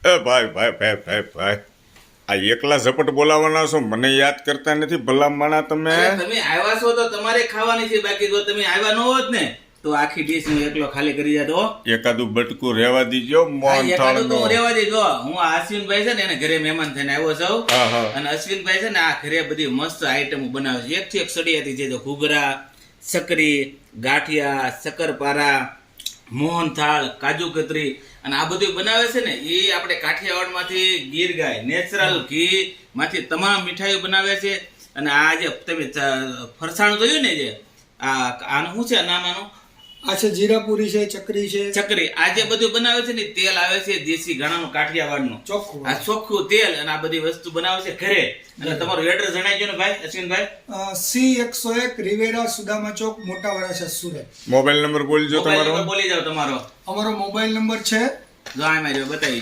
એ ભાઈ ભાઈ ભાઈ ભાઈ ભાઈ, આ એકલા ઝપટ બોલાવવાના છો, મને યાદ કરતા નથી ભલા માણા તમે. અરે તમે આવ્યા છો તો તમારે ખાવાની છે, બાકી જો તમે આવ્યા ન હોત ને તો આખી ડીશ હું એકલો ખાલી કરી જાતો. એકાદું બટકું રહેવા દીજો મોહન થાળ એકાદું તો હું રહેવા દેજો. હું આ અશ્વિનભાઈ છે ને એને ઘરે મહેમાન થઈને આવ્યો છું. હા હા. અને અશ્વિનભાઈ છે ને આ ઘરે બધી મસ્ત આઈટમ બનાવે છે, એકથી એક સડિયાતી છે. તો ઘૂઘરા, સકરી, ગાંઠિયા, શક્કરપારા, મોહનથાળ, કાજુ કતરી અને આ બધું બનાવે છે ને એ આપણે કાઠિયાવાડ માંથી ગીર ગાય નેચરલ ઘી માંથી તમામ મીઠાઈઓ બનાવે છે. અને આ જે તમે ફરસાણ જોયું ને, જે આનું શું છે નામ આનું? આ છે જીરાપુરી છે, ચકરી છે, ચકરી. આ જે બધું બનાવે છે ને તેલ આવે છે દેશી ઘાણાનું કાઠિયાવાડનું ચોખ્ખું. આ ચોખ્ખું તેલ અને આ બધી વસ્તુ બનાવે છે ઘરે. અને તમારું એડ્રેસ જણાવજો ને ભાઈ અશ્વિનભાઈ. C101 રિવેરા સુદામા ચોક, મોટા વરાછા, સુરત. મોબાઈલ નંબર બોલજો મોબાઈલ તમારો. નંબર બોલી જાવ તમારો. અમારો મોબાઈલ નંબર છે જો આમાં જો બતાવી